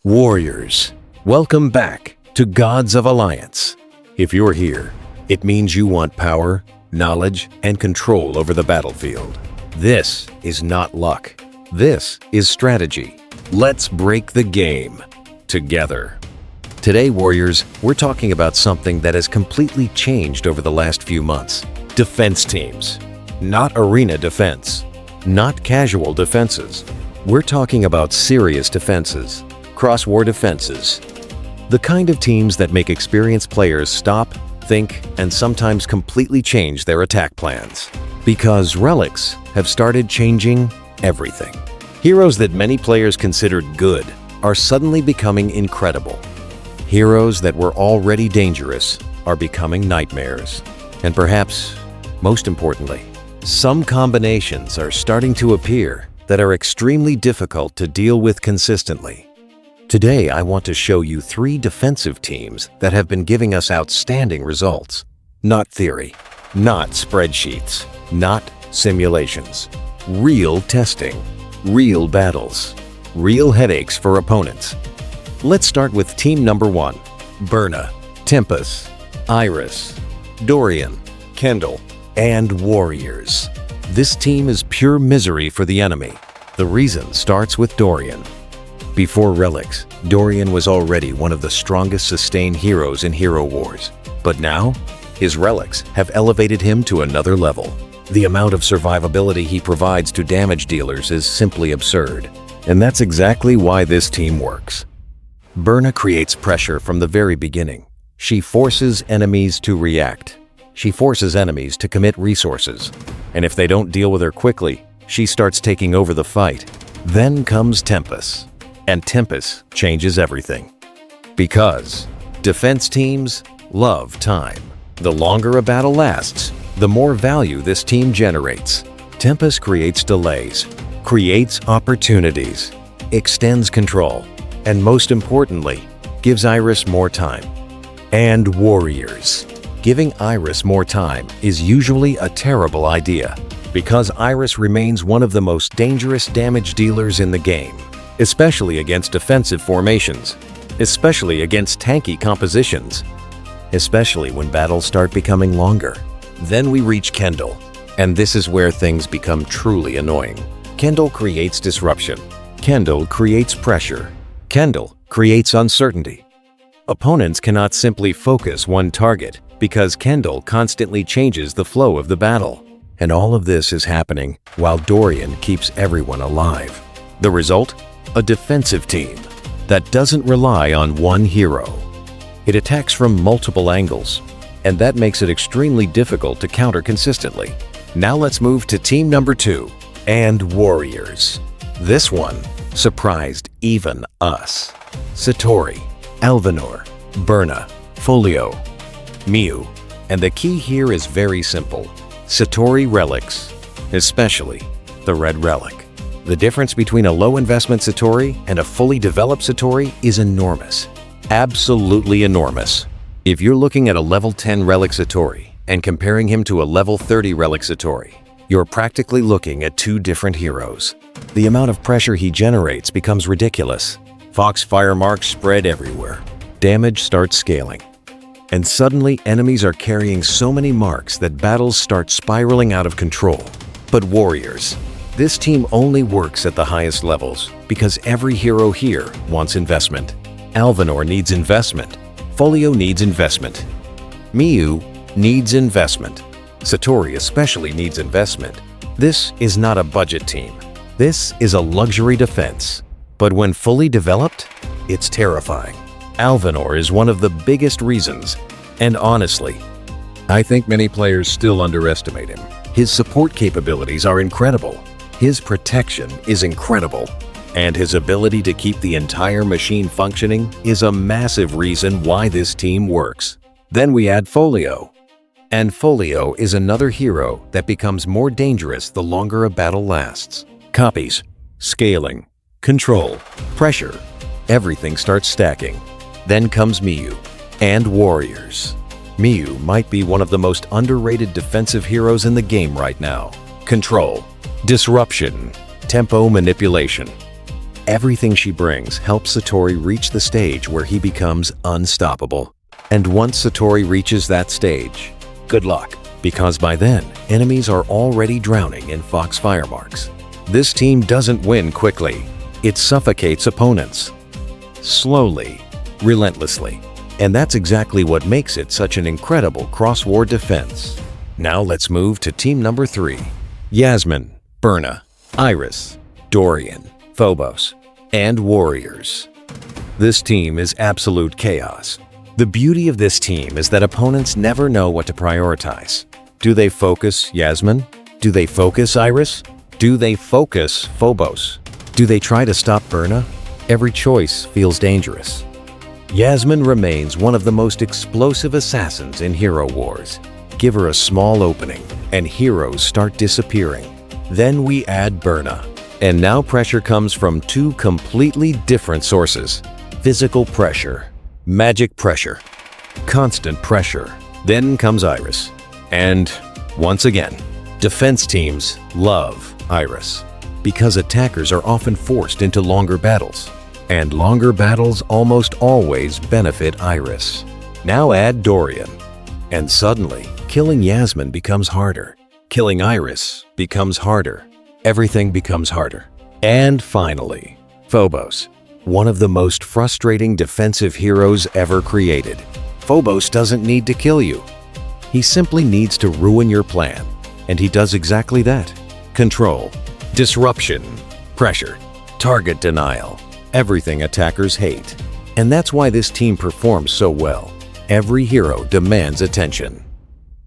Warriors, welcome back to Gods of Alliance. If you're here, it means you want power, knowledge, and control over the battlefield. This is not luck. This is strategy. Let's break the game together. Today, Warriors, we're talking about something that has completely changed over the last few months. Defense teams. Not arena defense. Not casual defenses. We're talking about serious defenses. Cross-war defenses. The kind of teams that make experienced players stop, think, and sometimes completely change their attack plans. Because relics have started changing everything. Heroes that many players considered good are suddenly becoming incredible. Heroes that were already dangerous are becoming nightmares. And perhaps, most importantly, some combinations are starting to appear that are extremely difficult to deal with consistently. Today, I want to show you 3 defensive teams that have been giving us outstanding results. Not theory, not spreadsheets, not simulations. Real testing, real battles, real headaches for opponents. Let's start with team number 1. Byrna, Tempus, Iris, Dorian, Kendle, and Warriors. This team is pure misery for the enemy. The reason starts with Dorian. Before Relics, Dorian was already one of the strongest sustained heroes in Hero Wars. But now, his relics have elevated him to another level. The amount of survivability he provides to damage dealers is simply absurd. And that's exactly why this team works. Byrna creates pressure from the very beginning. She forces enemies to react. She forces enemies to commit resources. And if they don't deal with her quickly, she starts taking over the fight. Then comes Tempus. And Tempus changes everything. Because defense teams love time. The longer a battle lasts, the more value this team generates. Tempus creates delays, creates opportunities, extends control, and most importantly, gives Iris more time. And Warriors. Giving Iris more time is usually a terrible idea, because Iris remains one of the most dangerous damage dealers in the game. Especially against defensive formations, especially against tanky compositions, especially when battles start becoming longer. Then we reach Kendle, and this is where things become truly annoying. Kendle creates disruption. Kendle creates pressure. Kendle creates uncertainty. Opponents cannot simply focus one target because Kendle constantly changes the flow of the battle. And all of this is happening while Dorian keeps everyone alive. The result? A defensive team that doesn't rely on one hero. It attacks from multiple angles, and that makes it extremely difficult to counter consistently. Now let's move to team number 2, and Warriors. This one surprised even us. Satori, Alvanor, Byrna, Folio, Miu, and the key here is very simple. Satori relics, especially the red relic. The difference between a low-investment Satori and a fully developed Satori is enormous. Absolutely enormous. If you're looking at a level 10 relic Satori and comparing him to a level 30 relic Satori, you're practically looking at 2 different heroes. The amount of pressure he generates becomes ridiculous. Foxfire marks spread everywhere. Damage starts scaling. And suddenly, enemies are carrying so many marks that battles start spiraling out of control. But Warriors. This team only works at the highest levels because every hero here wants investment. Alvanor needs investment. Folio needs investment. Miu needs investment. Satori especially needs investment. This is not a budget team. This is a luxury defense. But when fully developed, it's terrifying. Alvanor is one of the biggest reasons, and honestly, I think many players still underestimate him. His support capabilities are incredible. His protection is incredible, and his ability to keep the entire machine functioning is a massive reason why this team works. Then we add Folio. And Folio is another hero that becomes more dangerous the longer a battle lasts. Copies, scaling, control, pressure, everything starts stacking. Then comes Miu and Warriors. Miu might be one of the most underrated defensive heroes in the game right now. Control, disruption, tempo manipulation. Everything she brings helps Satori reach the stage where he becomes unstoppable. And once Satori reaches that stage, good luck, because by then, enemies are already drowning in foxfire marks. This team doesn't win quickly. It suffocates opponents. Slowly, relentlessly. And that's exactly what makes it such an incredible cross-war defense. Now let's move to team number 3. Yasmine, Byrna, Iris, Dorian, Phobos, and Warriors. This team is absolute chaos. The beauty of this team is that opponents never know what to prioritize. Do they focus Yasmine? Do they focus Iris? Do they focus Phobos? Do they try to stop Byrna? Every choice feels dangerous. Yasmine remains one of the most explosive assassins in Hero Wars. Give her a small opening, and heroes start disappearing. Then we add Byrna. And now pressure comes from 2 completely different sources. Physical pressure, magic pressure, constant pressure. Then comes Iris. And once again, defense teams love Iris because attackers are often forced into longer battles. And longer battles almost always benefit Iris. Now add Dorian. And suddenly, killing Yasmine becomes harder. Killing Iris becomes harder. Everything becomes harder. And finally, Phobos, one of the most frustrating defensive heroes ever created. Phobos doesn't need to kill you. He simply needs to ruin your plan. And he does exactly that. Control, disruption, pressure, target denial, everything attackers hate. And that's why this team performs so well. Every hero demands attention.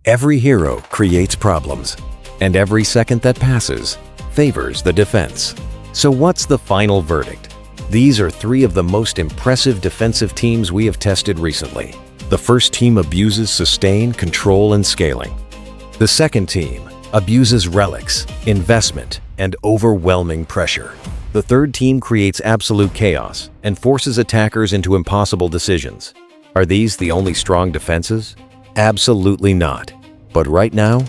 Every hero creates problems. And every second that passes favors the defense. So what's the final verdict? These are 3 of the most impressive defensive teams we have tested recently. The first team abuses sustain, control, and scaling. The second team abuses relics, investment, and overwhelming pressure. The third team creates absolute chaos and forces attackers into impossible decisions. Are these the only strong defenses? Absolutely not. But right now,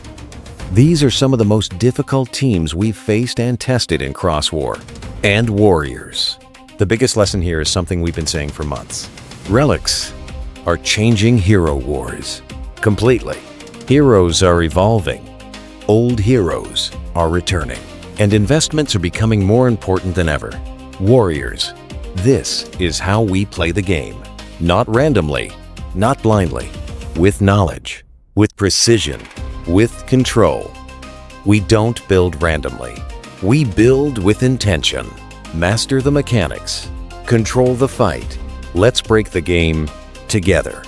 these are some of the most difficult teams we've faced and tested in Cross-War. And Warriors. The biggest lesson here is something we've been saying for months. Relics are changing Hero Wars completely. Heroes are evolving. Old heroes are returning. And investments are becoming more important than ever. Warriors, this is how we play the game. Not randomly, not blindly, with knowledge, with precision, with control. We don't build randomly. We build with intention. Master the mechanics. Control the fight. Let's break the game together.